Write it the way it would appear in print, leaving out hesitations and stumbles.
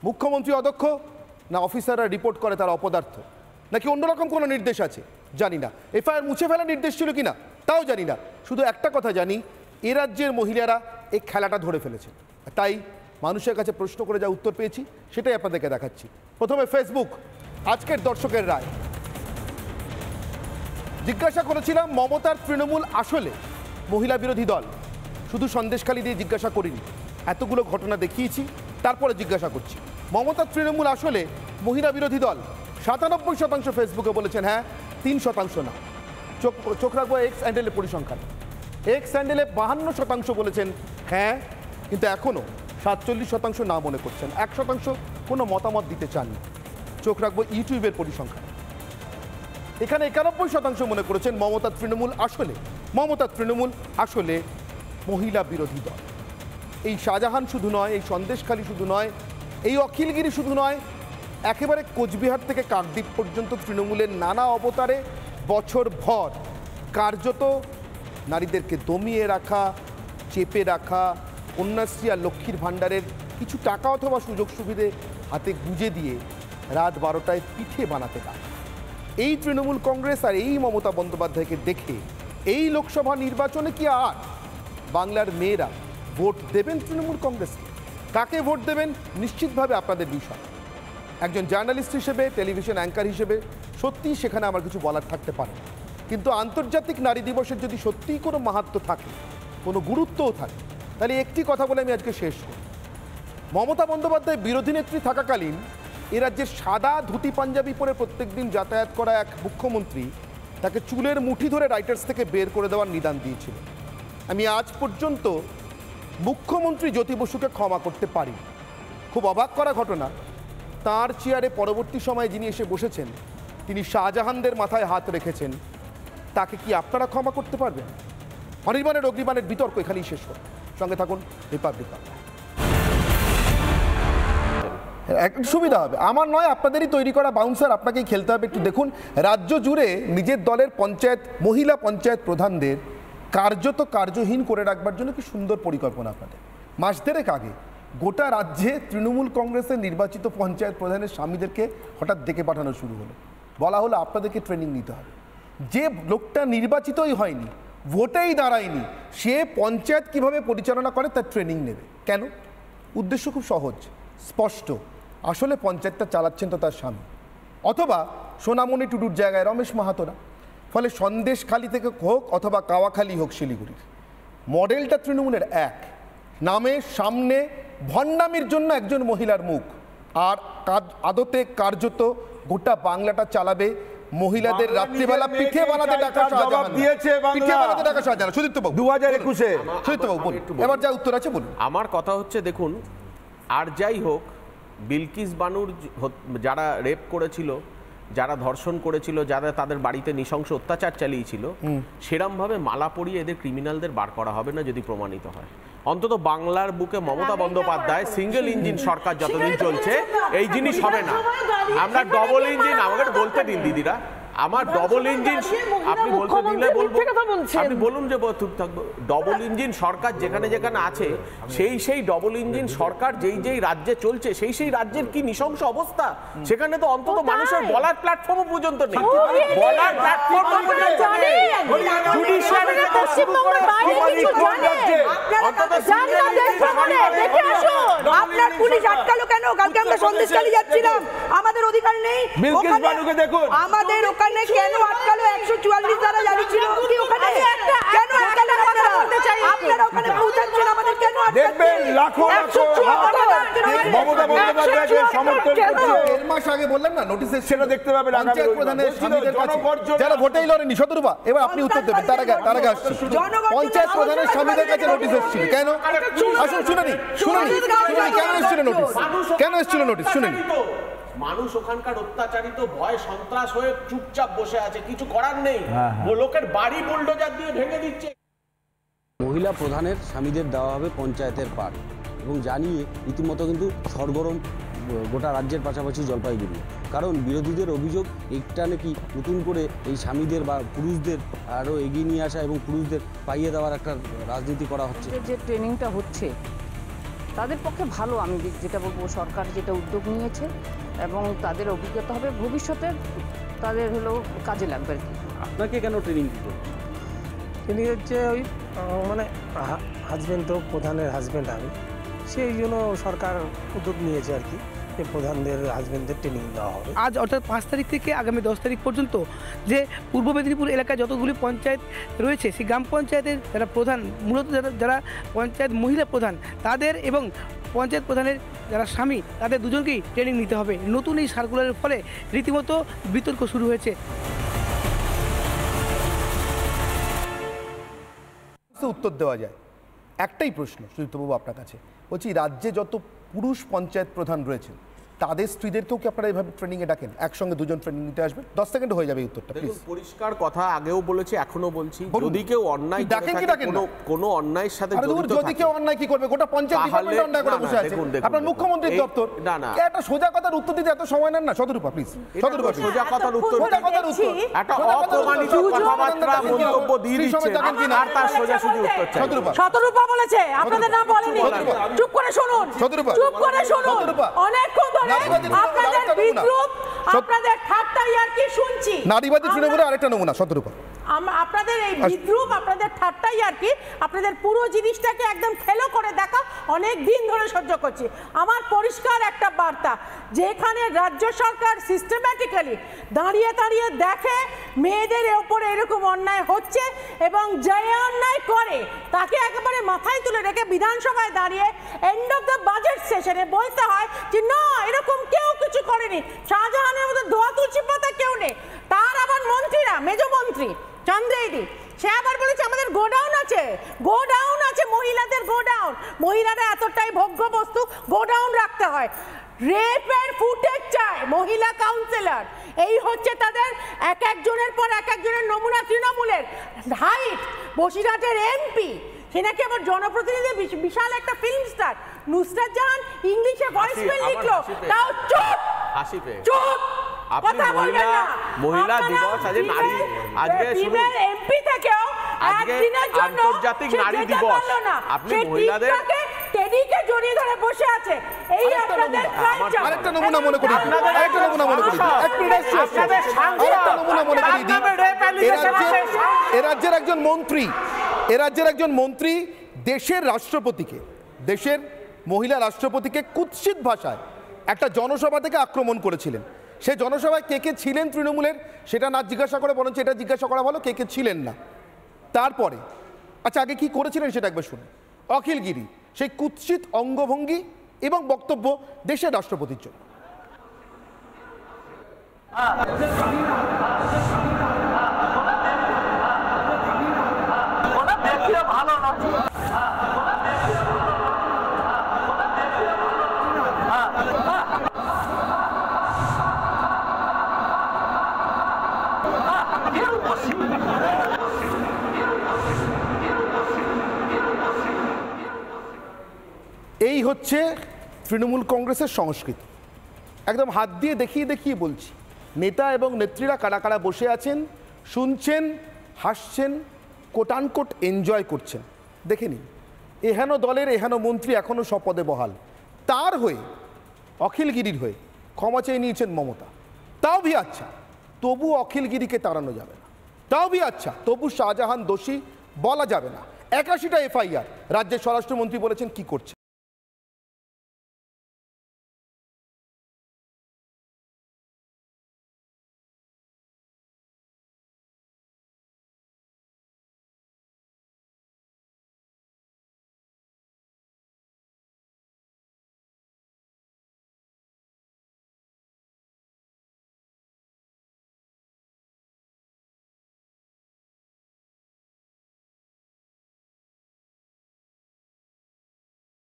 মুখ্যমন্ত্রী অদক্ষ, না অফিসাররা রিপোর্ট করে তারা অপদার্থ, নাকি অন্যরকম কোনো নির্দেশ আছে জানি না। এফআইআর মুছে ফেলার নির্দেশ ছিল কিনা তাও জানি না। শুধু একটা কথা জানি, এ রাজ্যের মহিলারা এই খেলাটা ধরে ফেলেছে। তাই মানুষের কাছে প্রশ্ন করে যা উত্তর পেয়েছি সেটাই আপনাদেরকে দেখাচ্ছি। প্রথমে ফেসবুক, আজকের দর্শকের রায়। জিজ্ঞাসা করেছিলাম মমতার তৃণমূল আসলে মহিলা বিরোধী দল, শুধু সন্দেশখালি দিয়ে জিজ্ঞাসা করিনি, এতগুলো ঘটনা দেখিয়েছি তারপরে জিজ্ঞাসা করছি মমতার তৃণমূল আসলে মহিলা বিরোধী দল। 97% ফেসবুকে বলেছেন হ্যাঁ, 3% না। চোখ রাখবো এক্স হ্যান্ডেলের পরিসংখ্যান। এক্স হ্যান্ডেলে 52% বলেছেন হ্যাঁ, কিন্তু এখনও 47% না মনে করছেন। 1% কোনো মতামত দিতে চাননি। চোখ রাখবো ইউটিউবের পরিসংখ্যান। এখানে 91% মনে করেছেন মমতার তৃণমূল আসলে মহিলা বিরোধী দল। এই শাহজাহান শুধু নয়, এই সন্দেশখালী শুধু নয়, এই অখিলগিরি শুধু নয়, একেবারে কোচবিহার থেকে কাকদ্বীপ পর্যন্ত তৃণমূলের নানা অবতারে বছর ভর কার্যত নারীদেরকে দমিয়ে রাখা, চেপে রাখা, কন্যাশ্রী আর লক্ষ্মীর ভাণ্ডারের কিছু টাকা অথবা সুযোগ সুবিধে হাতে গুঁজে দিয়ে রাত 12টায় পিঠে বানাতে পারে। এই তৃণমূল কংগ্রেস আর এই মমতা বন্দ্যোপাধ্যায়কে দেখে এই লোকসভা নির্বাচনে কি আর বাংলার মেয়েরা ভোট দেবেন তৃণমূল কংগ্রেসকে? কাকে ভোট দেবেন নিশ্চিতভাবে আপনাদের বিষয়। একজন জার্নালিস্ট হিসেবে, টেলিভিশন অ্যাঙ্কার হিসেবে সত্যিই সেখানে আমার কিছু বলার থাকতে পারে, কিন্তু আন্তর্জাতিক নারী দিবসের যদি সত্যিই কোনো মাহাত্ম্য থাকে, কোনো গুরুত্বও থাকে, তাহলে একটি কথা বলে আমি আজকে শেষ করি। মমতা বন্দ্যোপাধ্যায় বিরোধী নেত্রী থাকাকালীন এ রাজ্যের সাদা ধুতি পাঞ্জাবি পরে প্রত্যেক দিন যাতায়াত করা এক মুখ্যমন্ত্রী তাকে চুলের মুঠি ধরে রাইটার্স থেকে বের করে দেওয়ার নিদান দিয়েছিল। আমি আজ পর্যন্ত মুখ্যমন্ত্রী জ্যোতি বসুকে ক্ষমা করতে পারি। খুব অবাক করা ঘটনা, তার চেয়ারে পরবর্তী সময়ে যিনি এসে বসেছেন তিনি শাহজাহানদের মাথায় হাত রেখেছেন, তাকে কি আপনারা ক্ষমা করতে পারবেন? অনির্বাণের অগ্নিবাণের বিতর্ক এখানেই শেষ হয়। সঙ্গে থাকুন রিপাবলিক বাংলা। একটু সুবিধা হবে, আমার নয়, আপনাদেরই তৈরি করা বাউন্সার, আপনাকেই খেলতে হবে। একটু দেখুন, রাজ্য জুড়ে নিজের দলের মহিলা পঞ্চায়েত প্রধানদের কার্যত কার্যহীন করে রাখবার জন্য কি সুন্দর পরিকল্পনা আপনাদের। মাস দেড়েক আগে গোটা রাজ্যে তৃণমূল কংগ্রেসের নির্বাচিত পঞ্চায়েত প্রধানের স্বামীদেরকে হঠাৎ ডেকে পাঠানো শুরু হলো। বলা হলো আপনাদেরকে ট্রেনিং নিতে হবে। যে লোকটা নির্বাচিতই হয়নি, ভোটেই দাঁড়ায়নি, সে পঞ্চায়েত কিভাবে পরিচালনা করে তার ট্রেনিং নেবে। কেন? উদ্দেশ্য খুব সহজ, স্পষ্ট। আসলে পঞ্চায়েতটা চালাচ্ছেন তো তার স্বামী, অথবা সোনামণি টুডুর জায়গায় রমেশ মাহাতোরা। ফলে সন্দেশখালী থেকে হোক অথবা কাওয়াখালী হোক শিলিগুড়ির, মডেলটা তৃণমূলের এক। নামের সামনে ভণ্ডামির জন্য একজন মহিলার মুখ, আর আদতে কার্যত গোটা বাংলাটা চালাবে মহিলাদের রাত্রিবেলা পিঠে বানাতে ডাকা শাহজাহান। পিঠে বানাতে ডাকা শাহজাহান। সুদীপ্ত বাবু 2021-এ সুদীপ্ত বাবু বলুন, এবার যা উত্তর আছে বলুন। আমার কথা হচ্ছে, দেখুন, আর যাই হোক, বিলকিস বানুর যারা রেপ করেছিল, যারা ধর্ষণ করেছিল, যারা তাদের বাড়িতে নৃশংস অত্যাচার চালিয়েছিল, সেরমভাবে মালা পরিয়ে এদের ক্রিমিনালদের বার করা হবে না যদি প্রমাণিত হয়। অন্তত বাংলার বুকে মমতা বন্দ্যোপাধ্যায় সিঙ্গেল ইঞ্জিন সরকার যতদিন চলছে এই জিনিস হবে না। আমরা ডবল ইঞ্জিন, আমাকে বলতে দিন দিদিরা, আমার ডবল ইঞ্জিন, আপনি বলতে দিলে বলবো, আপনি বলুন যে চুপ থাকবো। ডবল ইঞ্জিন সরকার যেখানে যেখানে আছে, সেই ডবল ইঞ্জিন সরকার যেই রাজ্যে চলছে, সেই রাজ্যের কি নৃশংস অবস্থা, সেখানে তো অন্তত মানুষের বলার প্ল্যাটফর্ম পর্যন্ত নেই। বলার প্ল্যাটফর্ম পর্যন্ত নেই। জুডিশিয়ারি থেকে শুরু করে আপনার পুলিশ আটকালো কেন? কালকে আমরা সন্দেশখালী যাচ্ছিলাম, আমাদের অধিকার নেই। আমাদের ওখানে কেন আটকালো? 144 দ্বারা জারি ছিল কি ওখানে? কেন আটকালো? আপনারা ওখানে পৌঁছাচ্ছেন, আমাদের কেন দেখবেন লাখো লাখো মমতা বন্দ্যোপাধ্যায়কে সমর্থন করছে। এর মাস আগে বললাম না, নোটিশ সেটা দেখতে পাবেন পঞ্চায়েত প্রধানের স্বামীদের কাছে যারা ভোটেই লড়েনি। শতরূপা, এবার আপনি উত্তর দেবেন। তার আগে আসছি, পঞ্চায়েত প্রধানের স্বামীদের কাছে নোটিশ এসেছিল কেন? আসুন শুনেনি কেন এসেছিল নোটিশ, কেন এসেছিল নোটিশ শুনেনি। মানুষ ওখানকার অত্যাচারিত, ভয় সন্ত্রাস হয়ে চুপচাপ বসে আছে, কিছু করার নেই। লোকের বাড়ি বুলডোজার দিয়ে ভেঙে দিচ্ছে। মহিলা প্রধানের স্বামীদের দেওয়া হবে পঞ্চায়েতের পার, এবং জানিয়ে রীতিমতো কিন্তু সরগরম গোটা রাজ্যের পাশাপাশি জলপাইগুড়ি। কারণ বিরোধীদের অভিযোগ একটা নাকি নতুন করে এই স্বামীদের বা পুরুষদের আরও এগিয়ে নিয়ে আসা এবং পুরুষদের পাইয়ে দেওয়ার একটা রাজনীতি করা হচ্ছে। যে ট্রেনিংটা হচ্ছে তাদের পক্ষে ভালো, আমি যেটা বলবো সরকার যেটা উদ্যোগ নিয়েছে এবং তাদের অভিজ্ঞতা হবে ভবিষ্যতে, তাদের হলো কাজে লাগবে আর কি। আপনাকে কেন ট্রেনিং দিত? তিনি হচ্ছে ওই মানে হাজব্যান্ড, তো প্রধানের হাজব্যান্ড আমি, সেই জন্য সরকার উদ্যোগ নিয়েছে আর কি, যে প্রধানদের হাজব্যান্ডদের ট্রেনিং দেওয়া হবে। আজ অর্থাৎ 5 তারিখ থেকে আগামী 10 তারিখ পর্যন্ত যে পূর্ব মেদিনীপুর এলাকায় যতগুলি পঞ্চায়েত রয়েছে, সেই গ্রাম পঞ্চায়েতের যারা প্রধান, মূলত যারা পঞ্চায়েত মহিলা প্রধান, তাদের এবং পঞ্চায়েত প্রধানের যারা স্বামী, তাদের দুজনকেই ট্রেনিং নিতে হবে। নতুন এই সার্কুলারের ফলে রীতিমতো বিতর্ক শুরু হয়েছে। উত্তর দেওয়া যায়, একটাই প্রশ্ন সুদীপ্তবাবু আপনার কাছে, বলছি রাজ্যে যত পুরুষ পঞ্চায়েত প্রধান রয়েছেন তাদের স্ত্রীদেরকেও কি আপনারা এইভাবে ট্রেনিংয়ে ডাকেন? একসঙ্গে দুজন ট্রেনিং নিতে আসবেন? 10 সেকেন্ড হয়ে যাবে এই উত্তরটা প্লিজ। পরিষ্কার কথা, আগেও বলেছি এখনো বলছি, যদি কেউ অন্যায় ডাকেন কি ডাকেন না? কোনো অন্যায়ের সাথে জড়িত যদি কেউ অন্যায় কি করবে? গোটা পঞ্চায়েত ডিপার্টমেন্ট অন্যায় করে বসে আছে, আপনার মুখ্যমন্ত্রীর দপ্তর। না একটা সোজা কথার উত্তর দিতে এত সময় নেন না শতরূপা প্লিজ। শতরূপা সোজা কথার উত্তর, সোজা কথার উত্তর, একটা অপ্রমাণিত কথাবার্তা মন্তব্য দিয়ে দিচ্ছেন আর তার সোজাসুজি উত্তর চাই। শতরূপা বলেছে, আপনাদের নাম বলেনি। চুপ করে শুনুন, শতরূপা, চুপ করে শুনুন। অনেকক্ষণ ধরে আপনাদের বিদ্রুপ, আপনাদের ঠাট্টা ইয়ার্কি শুনছি। নারীবাদী তৃণমূলের আরেকটা নমুনা শতরূপা। আপনাদের এই বিদ্রুপ, আপনাদের ঠাট্টা ইয়ার্কি, আপনাদের পুরো জিনিসটাকে একদম খেলো করে দেখা অনেক দিন ধরে সহ্য করছি। আমার পরিষ্কার একটা বার্তা, যেখানে রাজ্য সরকার সিস্টেম্যাটিক্যালি দাঁড়িয়ে দাঁড়িয়ে দেখে মেয়েদের ওপরে এরকম অন্যায় হচ্ছে এবং যে অন্যায় করে তাকে একেবারে মাথায় তুলে রেখে বিধানসভায় দাঁড়িয়ে এন্ড অফ দ্য বাজেট সেশনে বলতে হয় যে না, এরকম কেউ কিছু করেনি, শাহজাহানের মতো দোয়া তুলসী পাতা কেউ নেই। তার আবার মন্ত্রীরা, মেজমন্ত্রী চন্দ্রেদি, সে আবার বলেছে আমাদের গোডাউন আছে, গোডাউন আছে, মহিলাদের গোডাউন, মহিলারা এতটাই ভোগ্য বস্তু, গোডাউন রাখতে হয়। রেপের ফুটেজ চায় মহিলা কাউন্সিলর, এই হচ্ছে তাদের এক একজনের পর এক একজনের নমুনা। তৃণমূলের হাইট, বসিরহাটের এমপি, সে নাকি আবার জনপ্রতিনিধি, বিশাল একটা ফিল্ম স্টার। নুসরাত জাহান ইংলিশে ভয়েসমেল লিখলো, তাও চুপ চুপ, কথা বলবেন না। মহিলা দিবস আজ নারী, আজকে শুনুন, এমপি থেকেও একদিনের জন্য আন্তর্জাতিক নারী দিবস, আপনি মহিলাদের টেডিকে জড়িয়ে ধরে বসে আছে। এই আপনাদের কালচার। আরেকটা নমুনা মনে করি, আরেকটা নমুনা মনে করি, এক মিনিট আরেকটা নমুনা মনে করি দিই। এ রাজ্যের একজন মন্ত্রী দেশের রাষ্ট্রপতিকে, দেশের মহিলা রাষ্ট্রপতিকে কুৎসিত ভাষায় একটা জনসভা থেকে আক্রমণ করেছিলেন। সেই জনসভায় কে কে ছিলেন তৃণমূলের সেটা না জিজ্ঞাসা করে, বরঞ্চ এটা জিজ্ঞাসা করা ভালো কে কে ছিলেন না। তারপরে আচ্ছা আগে কি করেছিলেন সেটা একবার শুনুন। অখিল গিরি সেই কুৎসিত অঙ্গভঙ্গি এবং বক্তব্য দেশের রাষ্ট্রপতির জন্য। এই হচ্ছে তৃণমূল কংগ্রেসের সংস্কৃতি। একদম হাত দিয়ে দেখিয়ে বলছি, নেতা এবং নেত্রীরা কারা কারা বসে আছেন, শুনছেন, হাসছেন, কোটানকোট এনজয় করছেন। দেখে নিন, এহেন দলের এহেন মন্ত্রী এখনও স্বপদে বহাল। তার হয়ে, অখিলগিরির হয়ে ক্ষমা চেয়ে নিয়েছেন মমতা। তাও ভি আচ্ছা, তবু অখিলগিরিকে তাড়ানো যাবে না। তাও ভি আচ্ছা, তবু শাহজাহান দোষী বলা যাবে না। 81টা এফআইআর রাজ্যের স্বরাষ্ট্রমন্ত্রী বলেছেন কি করছে।